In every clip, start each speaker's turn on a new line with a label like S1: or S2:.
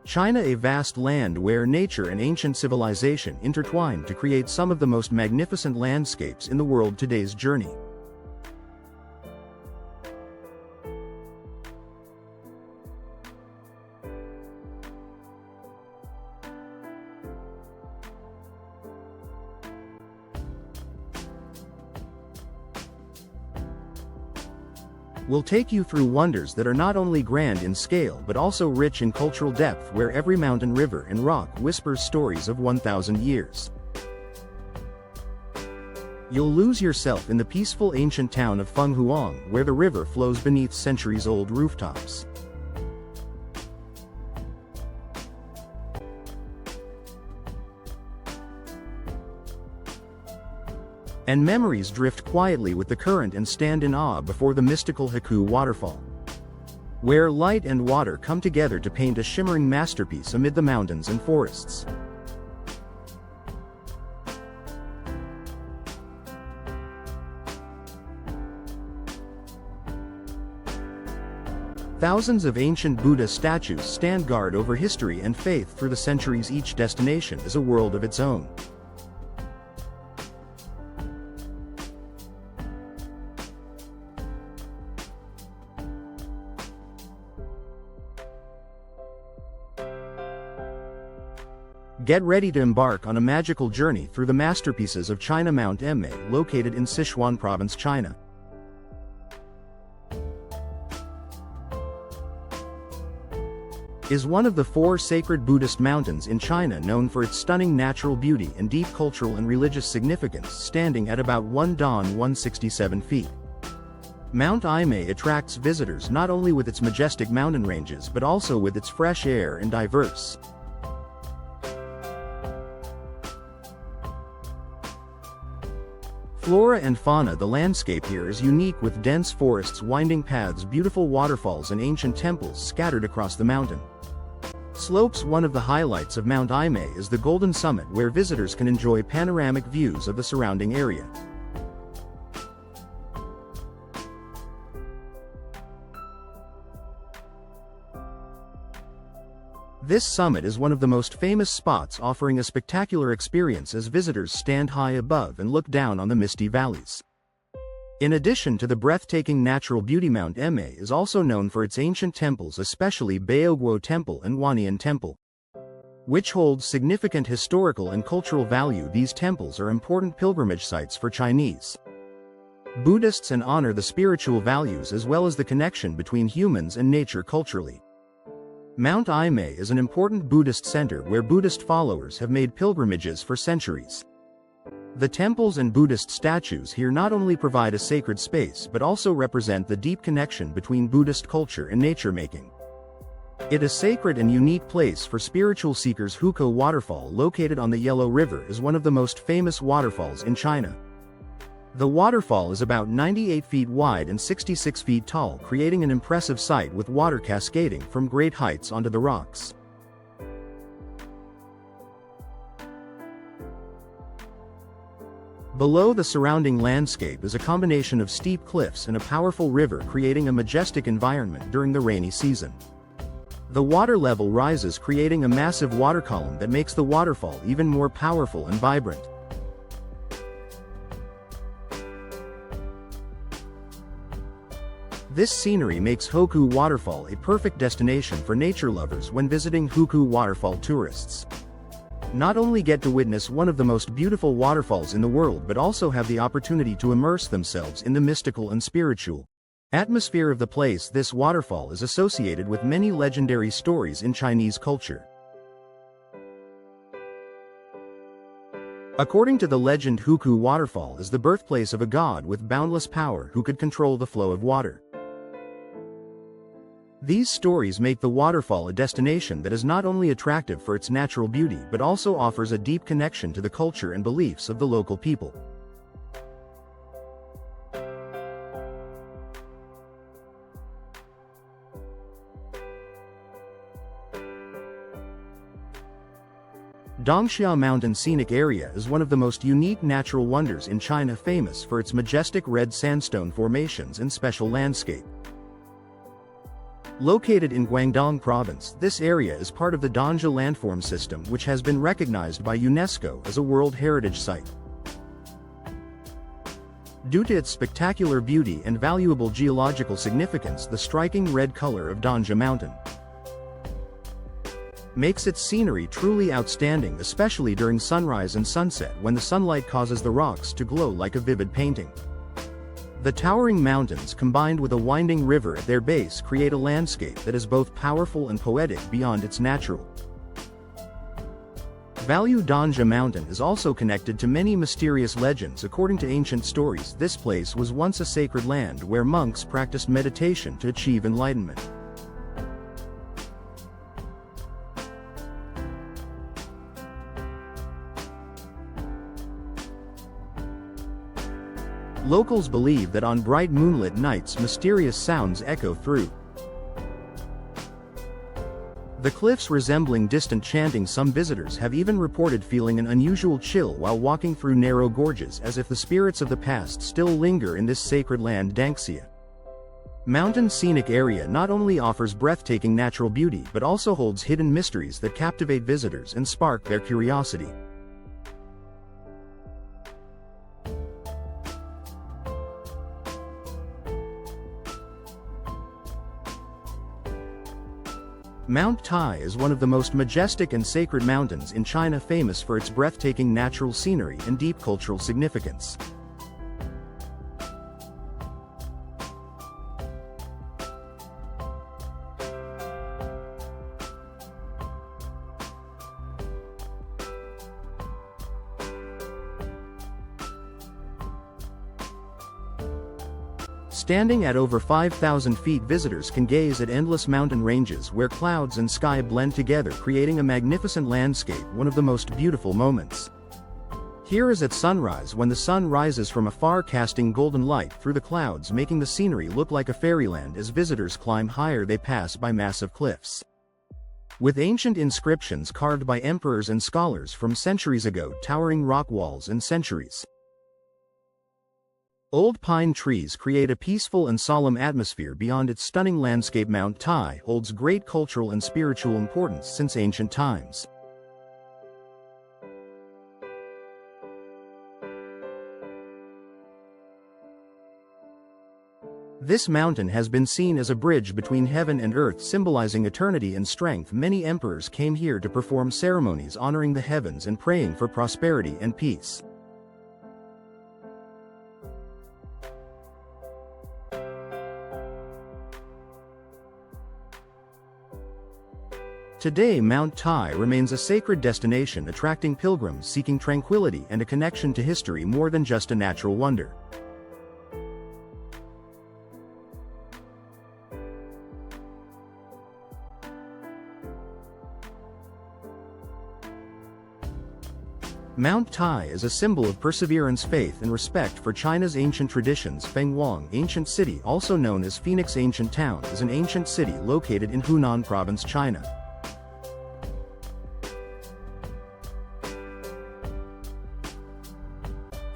S1: China, a vast land where nature and ancient civilization intertwine to create some of the most magnificent landscapes in the world. Today's journey will take you through wonders that are not only grand in scale but also rich in cultural depth, where every mountain, river, and rock whispers stories of 1,000 years. You'll lose yourself in the peaceful ancient town of Fenghuang, where the river flows beneath centuries-old rooftops. And memories drift quietly with the current and stand in awe before the mystical Heku waterfall, where light and water come together to paint a shimmering masterpiece amid the mountains and forests. Thousands of ancient Buddha statues stand guard over history and faith through the centuries. Each destination is a world of its own. Get ready to embark on a magical journey through the masterpieces of China. Mount Emei, located in Sichuan Province, China, is one of the 4 sacred Buddhist mountains in China, known for its stunning natural beauty and deep cultural and religious significance. Standing at about 167 feet, Mount Emei attracts visitors not only with its majestic mountain ranges but also with its fresh air and diverse flora and fauna. The landscape here is unique, with dense forests, winding paths, beautiful waterfalls, and ancient temples scattered across the mountain slopes. One of the highlights of Mount Emei is the Golden Summit, where visitors can enjoy panoramic views of the surrounding area. This summit is one of the most famous spots, offering a spectacular experience as visitors stand high above and look down on the misty valleys. In addition to the breathtaking natural beauty, Mount Emei is also known for its ancient temples, especially Baoguo Temple and Wannian Temple, which holds significant historical and cultural value. These temples are important pilgrimage sites for Chinese Buddhists and honor the spiritual values as well as the connection between humans and nature culturally. Mount Emei is an important Buddhist center where Buddhist followers have made pilgrimages for centuries. The temples and Buddhist statues here not only provide a sacred space but also represent the deep connection between Buddhist culture and nature-making. It is a sacred and unique place for spiritual seekers. Hukou Waterfall, located on the Yellow River, is one of the most famous waterfalls in China. The waterfall is about 98 feet wide and 66 feet tall, creating an impressive sight with water cascading from great heights onto the rocks. Below, the surrounding landscape is a combination of steep cliffs and a powerful river, creating a majestic environment during the rainy season. The water level rises, creating a massive water column that makes the waterfall even more powerful and vibrant. This scenery makes Hukou Waterfall a perfect destination for nature lovers. When visiting Hukou Waterfall, tourists not only get to witness one of the most beautiful waterfalls in the world but also have the opportunity to immerse themselves in the mystical and spiritual atmosphere of the place. This waterfall is associated with many legendary stories in Chinese culture. According to the legend, Hukou Waterfall is the birthplace of a god with boundless power who could control the flow of water. These stories make the waterfall a destination that is not only attractive for its natural beauty but also offers a deep connection to the culture and beliefs of the local people. Dongxia Mountain Scenic Area is one of the most unique natural wonders in China, famous for its majestic red sandstone formations and special landscape. Located in Guangdong Province, this area is part of the Danja landform system, which has been recognized by UNESCO as a World Heritage Site. Due to its spectacular beauty and valuable geological significance, the striking red color of Danja Mountain makes its scenery truly outstanding, especially during sunrise and sunset when the sunlight causes the rocks to glow like a vivid painting. The towering mountains combined with a winding river at their base create a landscape that is both powerful and poetic beyond its natural value. Danja Mountain is also connected to many mysterious legends. According to ancient stories, this place was once a sacred land where monks practiced meditation to achieve enlightenment. Locals believe that on bright moonlit nights mysterious sounds echo through the cliffs, resembling distant chanting. Some visitors have even reported feeling an unusual chill while walking through narrow gorges, as if the spirits of the past still linger in this sacred land. Danxia Mountain Scenic Area not only offers breathtaking natural beauty but also holds hidden mysteries that captivate visitors and spark their curiosity. Mount Tai is one of the most majestic and sacred mountains in China, famous for its breathtaking natural scenery and deep cultural significance. Standing at over 5,000 feet, visitors can gaze at endless mountain ranges where clouds and sky blend together, creating a magnificent landscape. One of the most beautiful moments here is at sunrise, when the sun rises from afar, casting golden light through the clouds, making the scenery look like a fairyland. As visitors climb higher, they pass by massive cliffs with ancient inscriptions carved by emperors and scholars from centuries ago, towering rock walls and centuries old pine trees create a peaceful and solemn atmosphere. Beyond its stunning landscape, Mount Tai holds great cultural and spiritual importance since ancient times. This mountain has been seen as a bridge between heaven and earth, symbolizing eternity and strength. Many emperors came here to perform ceremonies honoring the heavens and praying for prosperity and peace. Today, Mount Tai remains a sacred destination, attracting pilgrims seeking tranquility and a connection to history more than just a natural wonder. Mount Tai is a symbol of perseverance, faith, and respect for China's ancient traditions. Fenghuang Ancient City, also known as Phoenix Ancient Town, is an ancient city located in Hunan Province, China.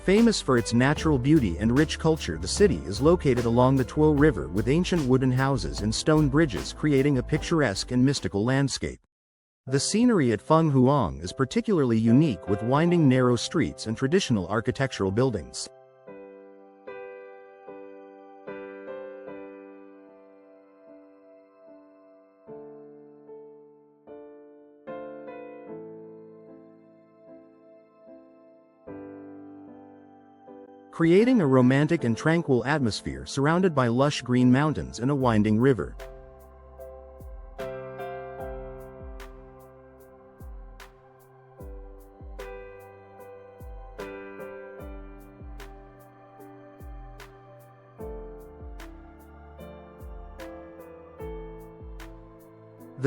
S1: Famous for its natural beauty and rich culture, the city is located along the Tuo River with ancient wooden houses and stone bridges, creating a picturesque and mystical landscape. The scenery at Fenghuang is particularly unique, with winding narrow streets and traditional architectural buildings. Creating a romantic and tranquil atmosphere surrounded by lush green mountains and a winding river.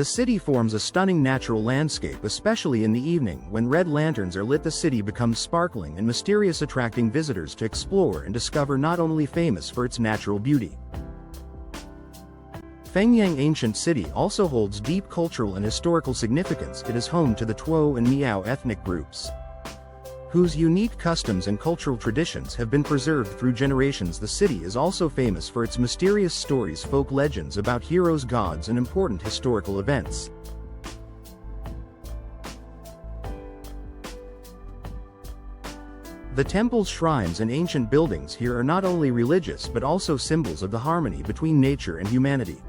S1: The city forms a stunning natural landscape, especially in the evening when red lanterns are lit. The city becomes sparkling and mysterious, attracting visitors to explore and discover. Not only famous for its natural beauty, Fengyang Ancient City also holds deep cultural and historical significance. It is home to the Tuo and Miao ethnic groups. whose unique customs and cultural traditions have been preserved through generations. The city is also famous for its mysterious stories, folk legends about heroes, gods, and important historical events. The temples, shrines, and ancient buildings here are not only religious but also symbols of the harmony between nature and humanity.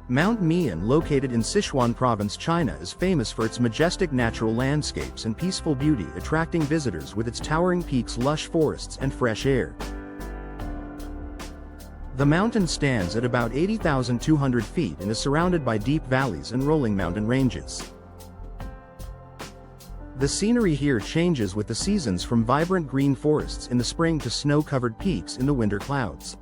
S1: Mount Mian, located in Sichuan Province, China, is famous for its majestic natural landscapes and peaceful beauty, attracting visitors with its towering peaks, lush forests, and fresh air. The mountain stands at about 80,200 feet and is surrounded by deep valleys and rolling mountain ranges. The scenery here changes with the seasons, from vibrant green forests in the spring to snow-covered peaks in the winter clouds.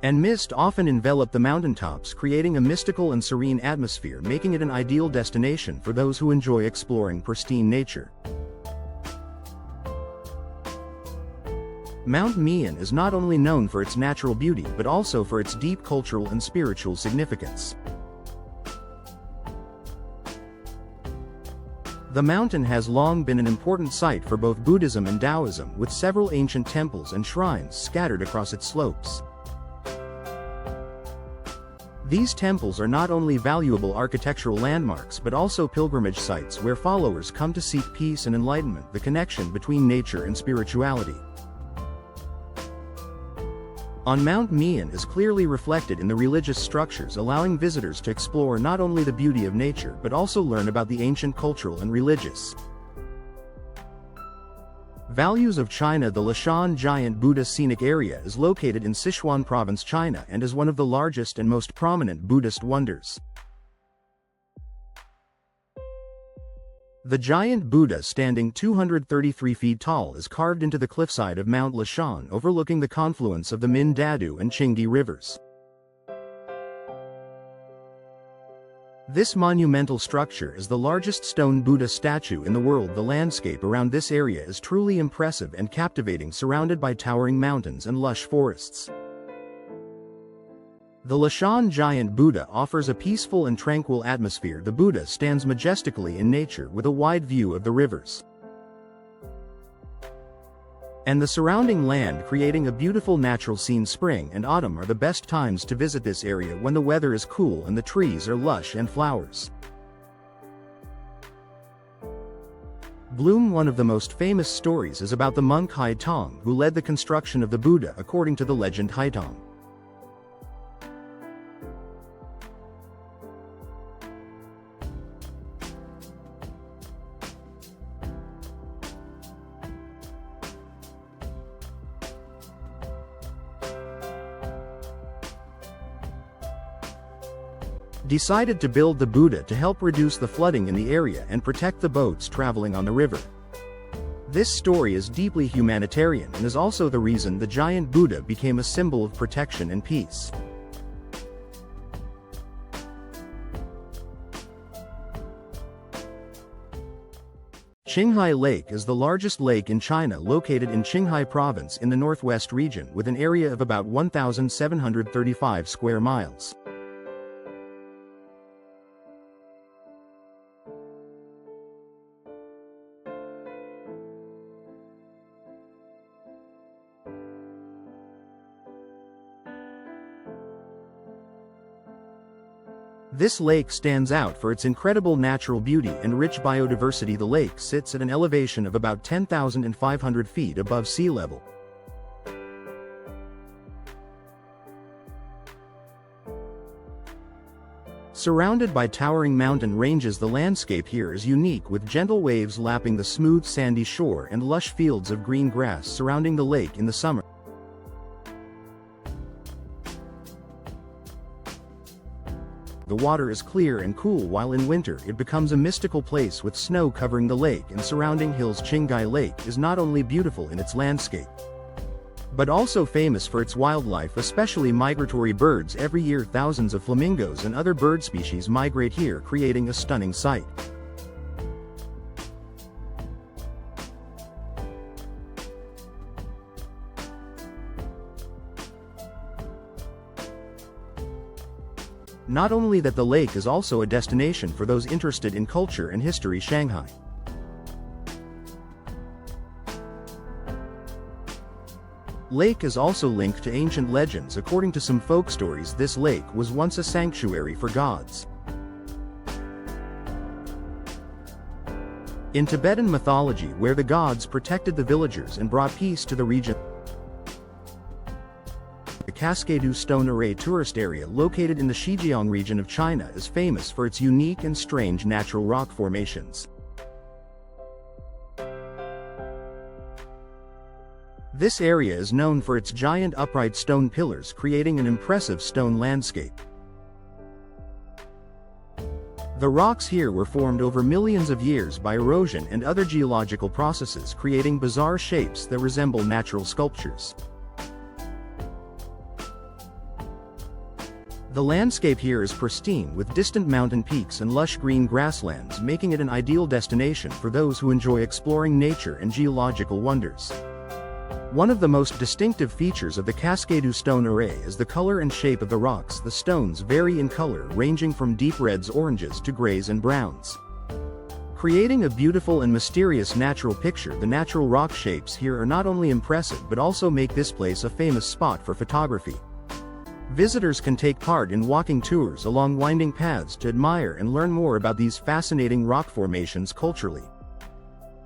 S1: And mist often envelop the mountaintops, creating a mystical and serene atmosphere, making it an ideal destination for those who enjoy exploring pristine nature. Mount Mian is not only known for its natural beauty but also for its deep cultural and spiritual significance. The mountain has long been an important site for both Buddhism and Taoism, with several ancient temples and shrines scattered across its slopes. These temples are not only valuable architectural landmarks but also pilgrimage sites where followers come to seek peace and enlightenment. The connection between nature and spirituality on Mount Mian is clearly reflected in the religious structures, allowing visitors to explore not only the beauty of nature but also learn about the ancient cultural and religious values of China. The Leshan Giant Buddha Scenic Area is located in Sichuan Province, China, and is one of the largest and most prominent Buddhist wonders. The giant Buddha, standing 233 feet tall, is carved into the cliffside of Mount Leshan, overlooking the confluence of the Min Dadu and Qingdi rivers. This monumental structure is the largest stone Buddha statue in the world. The landscape around this area is truly impressive and captivating, surrounded by towering mountains and lush forests. The Leshan Giant Buddha offers a peaceful and tranquil atmosphere. The Buddha stands majestically in nature with a wide view of the rivers and the surrounding land, creating a beautiful natural scene. Spring and autumn are the best times to visit this area, when the weather is cool and the trees are lush and flowers bloom. One of the most famous stories is about the monk Hai Tong, who led the construction of the Buddha. According to the legend, Hai Tong decided to build the Buddha to help reduce the flooding in the area and protect the boats traveling on the river. This story is deeply humanitarian and is also the reason the giant Buddha became a symbol of protection and peace. Qinghai Lake is the largest lake in China, located in Qinghai Province in the northwest region, with an area of about 1,735 square miles. This lake stands out for its incredible natural beauty and rich biodiversity. The lake sits at an elevation of about 10,500 feet above sea level. Surrounded by towering mountain ranges, the landscape here is unique, with gentle waves lapping the smooth sandy shore and lush fields of green grass surrounding the lake in the summer. The water is clear and cool, while in winter it becomes a mystical place with snow covering the lake and surrounding hills. Qinghai Lake is not only beautiful in its landscape, but also famous for its wildlife, especially migratory birds. Every year thousands of flamingos and other bird species migrate here, creating a stunning sight. Not only that, the lake is also a destination for those interested in culture and history. Shanghai Lake is also linked to ancient legends. According to some folk stories, this lake was once a sanctuary for gods. In Tibetan mythology, where the gods protected the villagers and brought peace to the region. The Cascade Stone Array tourist area located in the Xinjiang region of China is famous for its unique and strange natural rock formations. This area is known for its giant upright stone pillars, creating an impressive stone landscape. The rocks here were formed over millions of years by erosion and other geological processes, creating bizarre shapes that resemble natural sculptures. The landscape here is pristine, with distant mountain peaks and lush green grasslands, making it an ideal destination for those who enjoy exploring nature and geological wonders. One of the most distinctive features of the Cascade Stone Array is the color and shape of the rocks. The stones vary in color, ranging from deep reds, oranges to grays and browns. Creating a beautiful and mysterious natural picture, the natural rock shapes here are not only impressive but also make this place a famous spot for photography. Visitors can take part in walking tours along winding paths to admire and learn more about these fascinating rock formations culturally.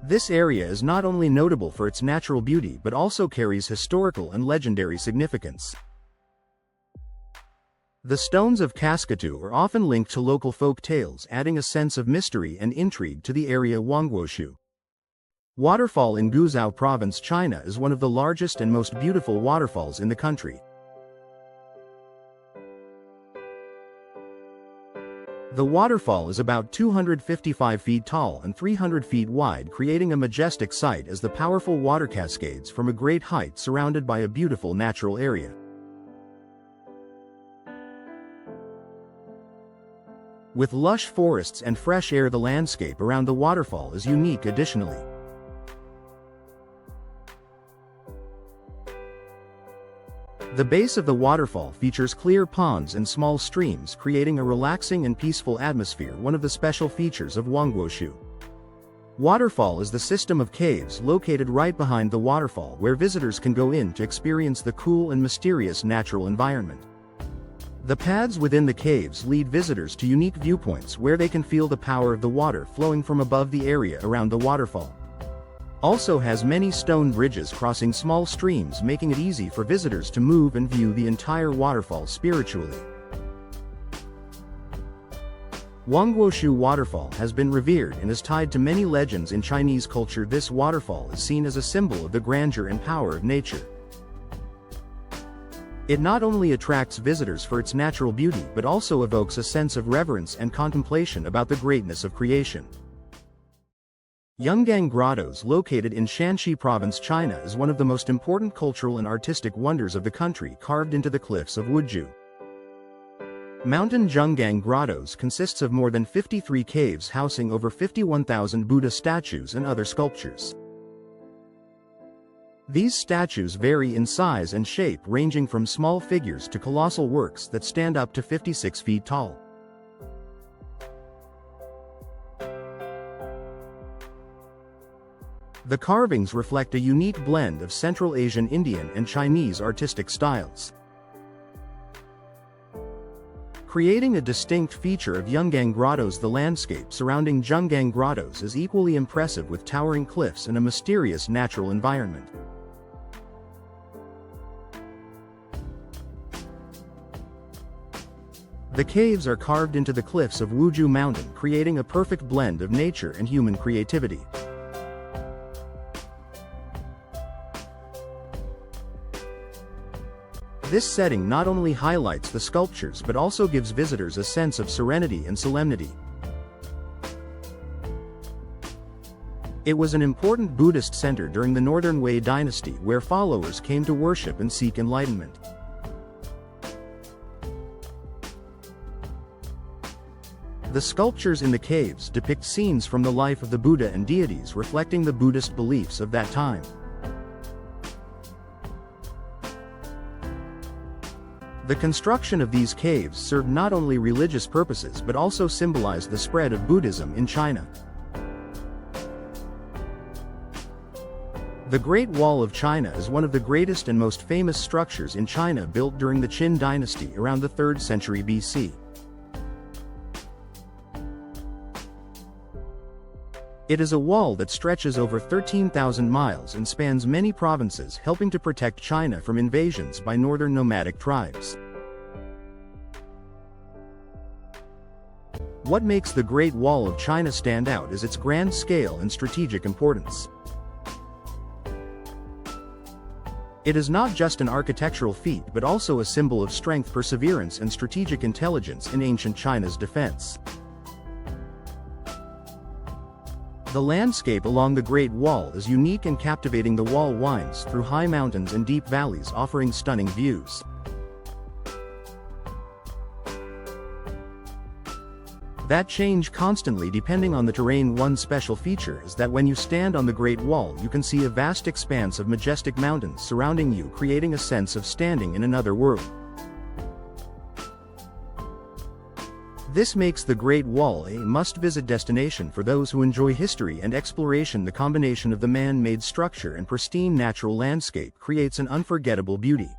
S1: This area is not only notable for its natural beauty but also carries historical and legendary significance. The stones of Cascade are often linked to local folk tales, adding a sense of mystery and intrigue to the area. Wangguoshu Waterfall in Guizhou Province, China is one of the largest and most beautiful waterfalls in the country. The waterfall is about 255 feet tall and 300 feet wide, creating a majestic sight as the powerful water cascades from a great height, surrounded by a beautiful natural area. With lush forests and fresh air, the landscape around the waterfall is unique. Additionally, the base of the waterfall features clear ponds and small streams, creating a relaxing and peaceful atmosphere. One of the special features of Wangguoshu Waterfall is the system of caves located right behind the waterfall, where visitors can go in to experience the cool and mysterious natural environment. The paths within the caves lead visitors to unique viewpoints where they can feel the power of the water flowing from above. The area around the waterfall also has many stone bridges crossing small streams, making it easy for visitors to move and view the entire waterfall spiritually. Wangguoshu Waterfall has been revered and is tied to many legends in Chinese culture. This waterfall is seen as a symbol of the grandeur and power of nature. It not only attracts visitors for its natural beauty but also evokes a sense of reverence and contemplation about the greatness of creation. Yungang Grottoes, located in Shanxi Province, China, is one of the most important cultural and artistic wonders of the country, carved into the cliffs of Wuzhou. Mountain Yungang Grottoes consists of more than 53 caves housing over 51,000 Buddha statues and other sculptures. These statues vary in size and shape, ranging from small figures to colossal works that stand up to 56 feet tall. The carvings reflect a unique blend of Central Asian, Indian, and Chinese artistic styles, creating a distinct feature of Yungang Grottoes. The landscape surrounding Yungang Grottoes is equally impressive, with towering cliffs and a mysterious natural environment. The caves are carved into the cliffs of Wuzhou Mountain, creating a perfect blend of nature and human creativity. This setting not only highlights the sculptures but also gives visitors a sense of serenity and solemnity. It was an important Buddhist center during the Northern Wei dynasty, where followers came to worship and seek enlightenment. The sculptures in the caves depict scenes from the life of the Buddha and deities, reflecting the Buddhist beliefs of that time. The construction of these caves served not only religious purposes but also symbolized the spread of Buddhism in China. The Great Wall of China is one of the greatest and most famous structures in China, built during the Qin dynasty around the 3rd century BC. It is a wall that stretches over 13,000 miles and spans many provinces, helping to protect China from invasions by northern nomadic tribes. What makes the Great Wall of China stand out is its grand scale and strategic importance. It is not just an architectural feat but also a symbol of strength, perseverance, and strategic intelligence in ancient China's defense. The landscape along the Great Wall is unique and captivating. The wall winds through high mountains and deep valleys, offering stunning views. That change constantly depending on the terrain. One special feature is that when you stand on the Great Wall, you can see a vast expanse of majestic mountains surrounding you, creating a sense of standing in another world. This makes the Great Wall a must-visit destination for those who enjoy history and exploration. The combination of the man-made structure and pristine natural landscape creates an unforgettable beauty.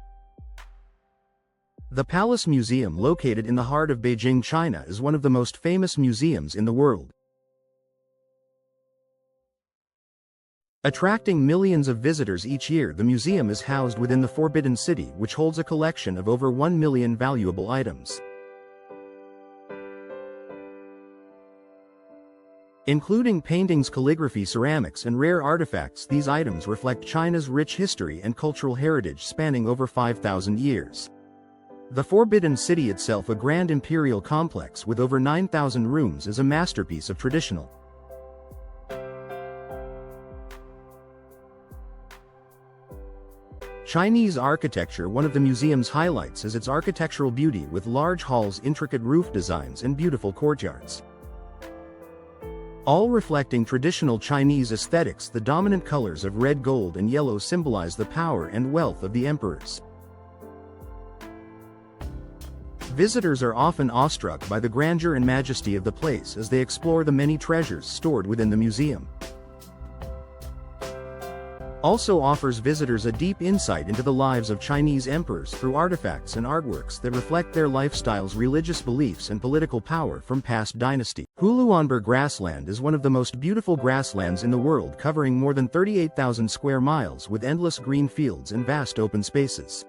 S1: The Palace Museum, located in the heart of Beijing, China, is one of the most famous museums in the world. Attracting millions of visitors each year, the museum is housed within the Forbidden City, which holds a collection of over 1 million valuable items. Including paintings, calligraphy, ceramics, and rare artifacts, these items reflect China's rich history and cultural heritage spanning over 5,000 years. The Forbidden City itself, a grand imperial complex with over 9,000 rooms, is a masterpiece of traditional Chinese architecture. One of the museum's highlights is its architectural beauty, with large halls, intricate roof designs, and beautiful courtyards, all reflecting traditional Chinese aesthetics. The dominant colors of red, gold, and yellow symbolize the power and wealth of the emperors. Visitors are often awestruck by the grandeur and majesty of the place as they explore the many treasures stored within the museum. Also offers visitors a deep insight into the lives of Chinese emperors through artifacts and artworks that reflect their lifestyles, religious beliefs, and political power from past dynasties. Huluanbu grassland is one of the most beautiful grasslands in the world, covering more than 38,000 square miles with endless green fields and vast open spaces.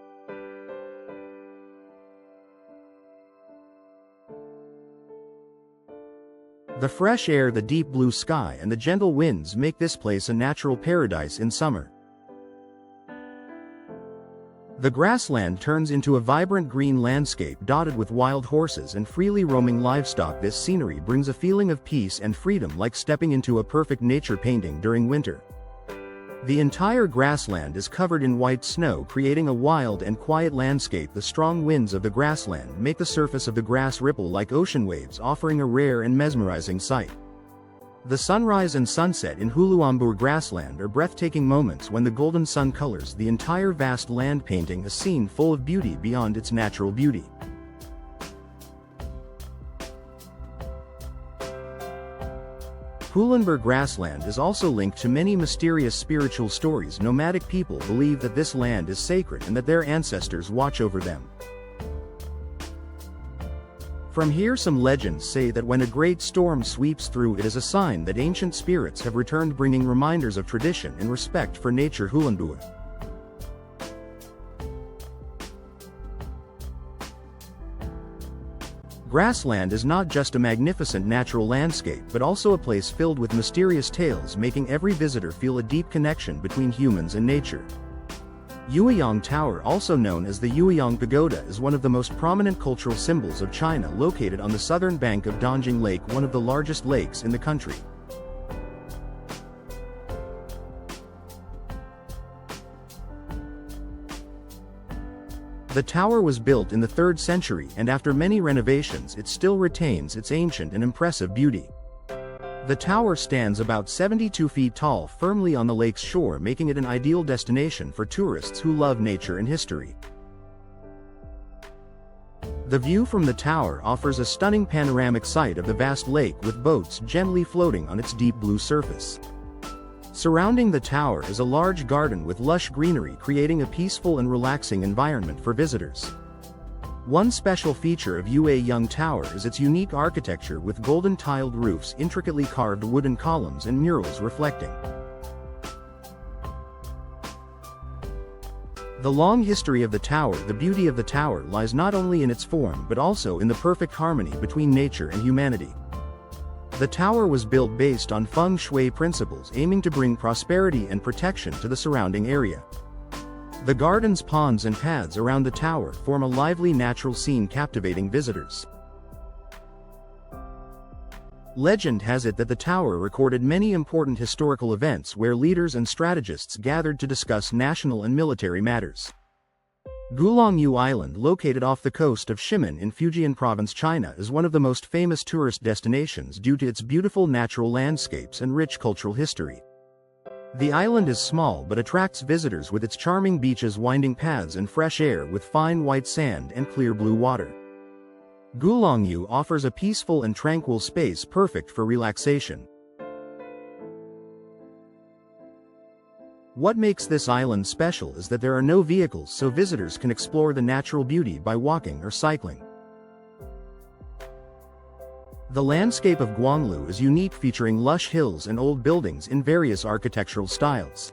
S1: The fresh air, the deep blue sky, and the gentle winds make this place a natural paradise in summer. The grassland turns into a vibrant green landscape dotted with wild horses and freely roaming livestock. This scenery brings a feeling of peace and freedom, like stepping into a perfect nature painting during winter. The entire grassland is covered in white snow, creating a wild and quiet landscape. The strong winds of the grassland make the surface of the grass ripple like ocean waves, offering a rare and mesmerizing sight. The sunrise and sunset in Huluanbu grassland are breathtaking moments when the golden sun colors the entire vast land, painting a scene full of beauty beyond its natural beauty. Huluanbu grassland is also linked to many mysterious spiritual stories. Nomadic people believe that this land is sacred and that their ancestors watch over them. From here, some legends say that when a great storm sweeps through, it is a sign that ancient spirits have returned, bringing reminders of tradition and respect for nature. Huluanbu grassland is not just a magnificent natural landscape but also a place filled with mysterious tales, making every visitor feel a deep connection between humans and nature. Yueyang Tower, also known as the Yueyang Pagoda, is one of the most prominent cultural symbols of China, located on the southern bank of Dongjing Lake, one of the largest lakes in the country. The tower was built in the 3rd century, and after many renovations it still retains its ancient and impressive beauty. The tower stands about 72 feet tall, firmly on the lake's shore, making it an ideal destination for tourists who love nature and history. The view from the tower offers a stunning panoramic sight of the vast lake with boats gently floating on its deep blue surface. Surrounding the tower is a large garden with lush greenery, creating a peaceful and relaxing environment for visitors. One special feature of Yueyang Tower is its unique architecture with golden tiled roofs, intricately carved wooden columns and murals reflecting the long history of the tower. The beauty of the tower lies not only in its form but also in the perfect harmony between nature and humanity. The tower was built based on feng shui principles, aiming to bring prosperity and protection to the surrounding area. The gardens, ponds and paths around the tower form a lively natural scene, captivating visitors. Legend has it that the tower recorded many important historical events where leaders and strategists gathered to discuss national and military matters. Gulongyu Island, located off the coast of Ximen in Fujian Province, China, is one of the most famous tourist destinations due to its beautiful natural landscapes and rich cultural history. The island is small but attracts visitors with its charming beaches, winding paths and fresh air with fine white sand and clear blue water. Gulongyu offers a peaceful and tranquil space perfect for relaxation. What makes this island special is that there are no vehicles, so visitors can explore the natural beauty by walking or cycling. The landscape of Guanglu is unique, featuring lush hills and old buildings in various architectural styles.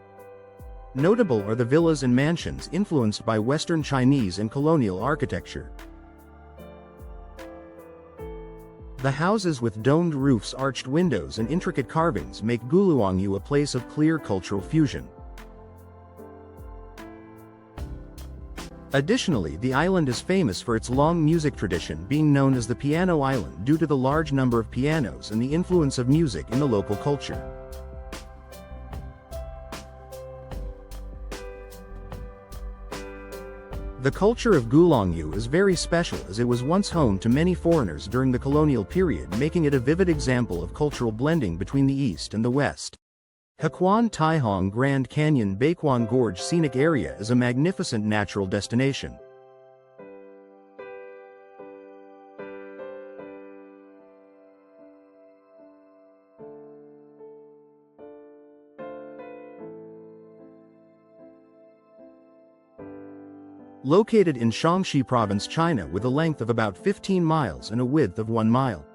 S1: Notable are the villas and mansions influenced by Western Chinese and colonial architecture. The houses with domed roofs, arched windows and intricate carvings make Gulongyu a place of clear cultural fusion. Additionally, the island is famous for its long music tradition, being known as the Piano Island due to the large number of pianos and the influence of music in the local culture. The culture of Gulongyu is very special, as it was once home to many foreigners during the colonial period, making it a vivid example of cultural blending between the East and the West. Hequan Taihong Grand Canyon Beiquan Gorge Scenic Area is a magnificent natural destination. Located in Shaanxi Province, China, with a length of about 15 miles and a width of 1 mile.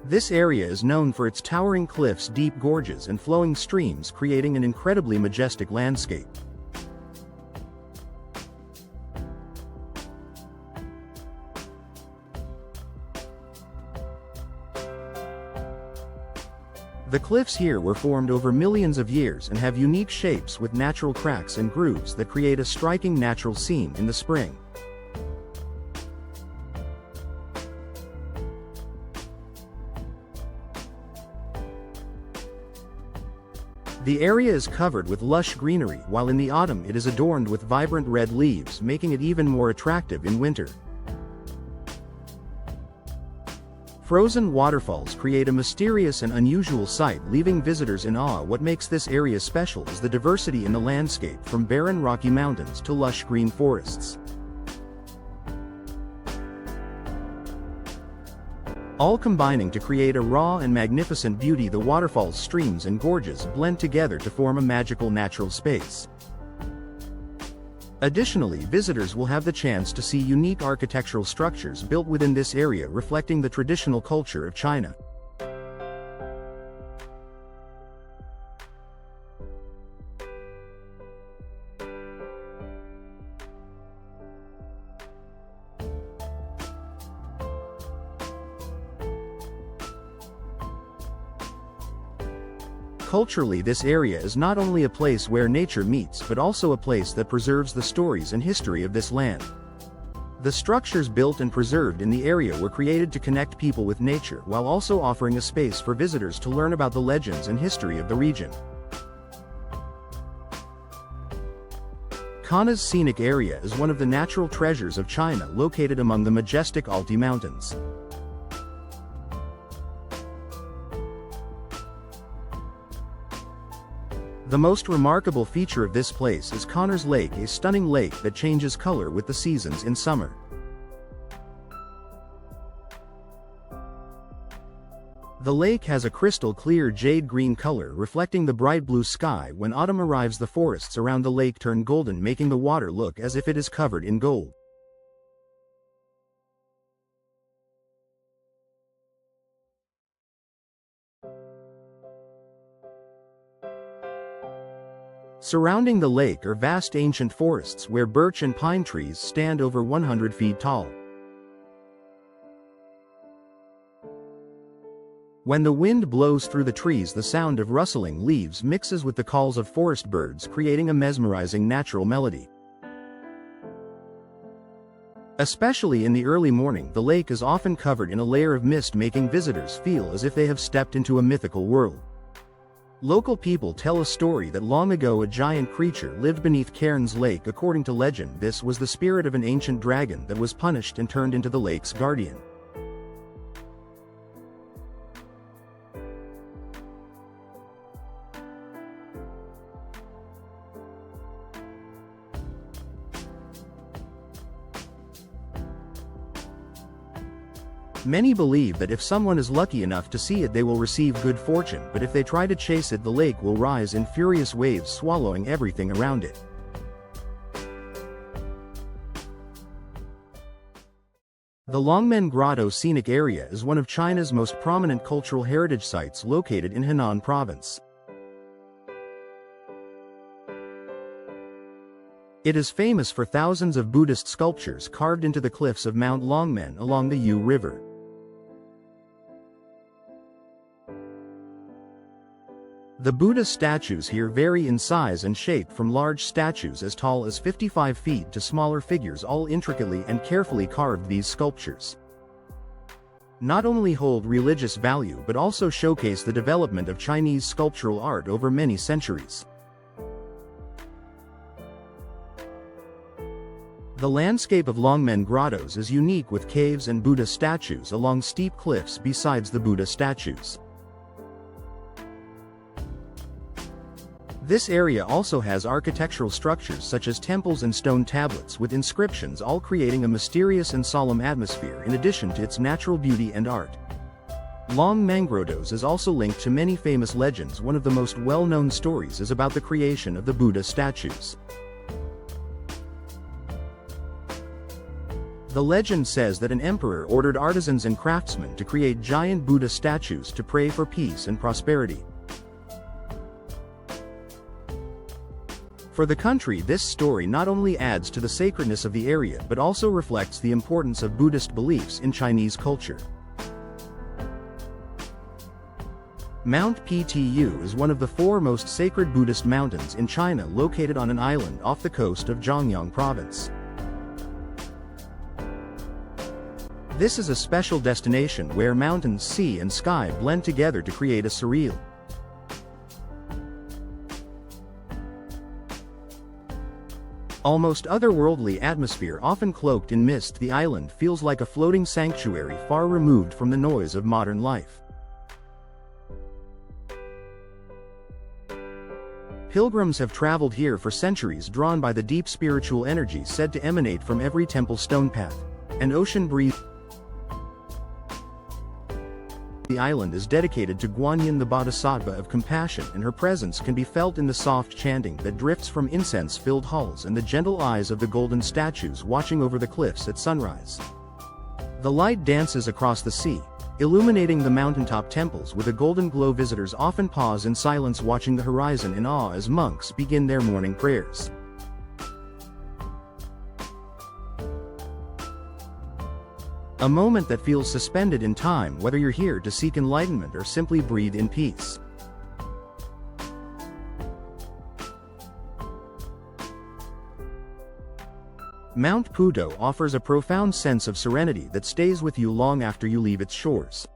S1: This area is known for its towering cliffs, deep gorges and flowing streams, creating an incredibly majestic landscape. The cliffs here were formed over millions of years and have unique shapes with natural cracks and grooves that create a striking natural scene in the spring. The area is covered with lush greenery, while in the autumn it is adorned with vibrant red leaves, making it even more attractive in winter. Frozen waterfalls create a mysterious and unusual sight, leaving visitors in awe. What makes this area special is the diversity in the landscape, from barren rocky mountains to lush green forests, all combining to create a raw and magnificent beauty. The waterfalls, streams and gorges blend together to form a magical natural space. Additionally, visitors will have the chance to see unique architectural structures built within this area, reflecting the traditional culture of China. Culturally, this area is not only a place where nature meets, but also a place that preserves the stories and history of this land. The structures built and preserved in the area were created to connect people with nature, while also offering a space for visitors to learn about the legends and history of the region. Kanna's scenic area is one of the natural treasures of China, located among the majestic Altai Mountains. The most remarkable feature of this place is Connor's Lake, a stunning lake that changes color with the seasons in summer. The lake has a crystal clear jade green color reflecting the bright blue sky. When autumn arrives, the forests around the lake turn golden, making the water look as if it is covered in gold. Surrounding the lake are vast ancient forests where birch and pine trees stand over 100 feet tall. When the wind blows through the trees, the sound of rustling leaves mixes with the calls of forest birds, creating a mesmerizing natural melody. Especially in the early morning, the lake is often covered in a layer of mist, making visitors feel as if they have stepped into a mythical world. Local people tell a story that long ago a giant creature lived beneath Cairns Lake. According to legend, this was the spirit of an ancient dragon that was punished and turned into the lake's guardian. Many believe that if someone is lucky enough to see it, they will receive good fortune, but if they try to chase it, the lake will rise in furious waves, swallowing everything around it. The Longmen Grotto Scenic Area is one of China's most prominent cultural heritage sites, located in Henan Province. It is famous for thousands of Buddhist sculptures carved into the cliffs of Mount Longmen along the Yu River. The Buddha statues here vary in size and shape, from large statues as tall as 55 feet to smaller figures, all intricately and carefully carved. These sculptures not only hold religious value but also showcase the development of Chinese sculptural art over many centuries. The landscape of Longmen Grottos is unique, with caves and Buddha statues along steep cliffs besides the Buddha statues. This area also has architectural structures such as temples and stone tablets with inscriptions, all creating a mysterious and solemn atmosphere in addition to its natural beauty and art. Longmen Grottos is also linked to many famous legends. One of the most well-known stories is about the creation of the Buddha statues. The legend says that an emperor ordered artisans and craftsmen to create giant Buddha statues to pray for peace and prosperity. For the country, this story not only adds to the sacredness of the area but also reflects the importance of Buddhist beliefs in Chinese culture. Mount Ptu is one of the 4 most sacred Buddhist mountains in China, located on an island off the coast of Zhangyang Province. This is a special destination where mountains, sea and sky blend together to create a surreal, almost otherworldly atmosphere. Often cloaked in mist, the island feels like a floating sanctuary far removed from the noise of modern life. Pilgrims have traveled here for centuries, drawn by the deep spiritual energy said to emanate from every temple stone path and ocean breeze. The island is dedicated to Guanyin, the Bodhisattva of compassion, and her presence can be felt in the soft chanting that drifts from incense-filled halls and the gentle eyes of the golden statues watching over the cliffs at sunrise. The light dances across the sea, illuminating the mountaintop temples with a golden glow. Visitors often pause in silence, watching the horizon in awe as monks begin their morning prayers. A moment that feels suspended in time, whether you're here to seek enlightenment or simply breathe in peace. Mount Puto offers a profound sense of serenity that stays with you long after you leave its shores.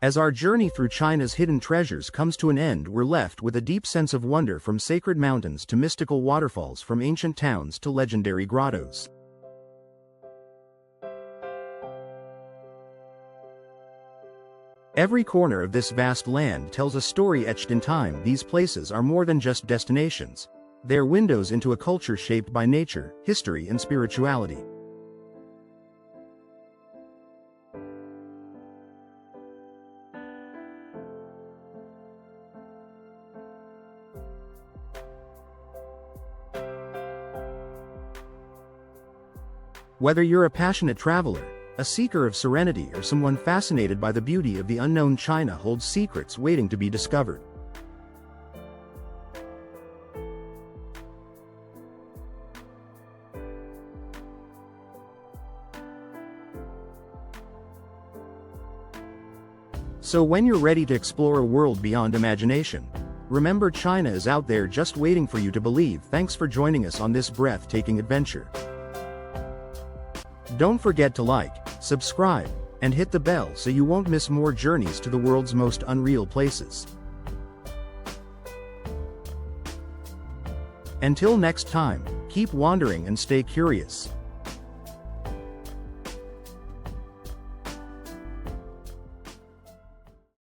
S1: As our journey through China's hidden treasures comes to an end, we're left with a deep sense of wonder, from sacred mountains to mystical waterfalls, from ancient towns to legendary grottos. Every corner of this vast land tells a story etched in time. These places are more than just destinations. They're windows into a culture shaped by nature, history, and spirituality. Whether you're a passionate traveler, a seeker of serenity, or someone fascinated by the beauty of the unknown, China holds secrets waiting to be discovered. So when you're ready to explore a world beyond imagination, remember, China is out there just waiting for you to believe. Thanks for joining us on this breathtaking adventure. Don't forget to like, subscribe, and hit the bell so you won't miss more journeys to the world's most unreal places. Until next time, keep wandering and stay curious.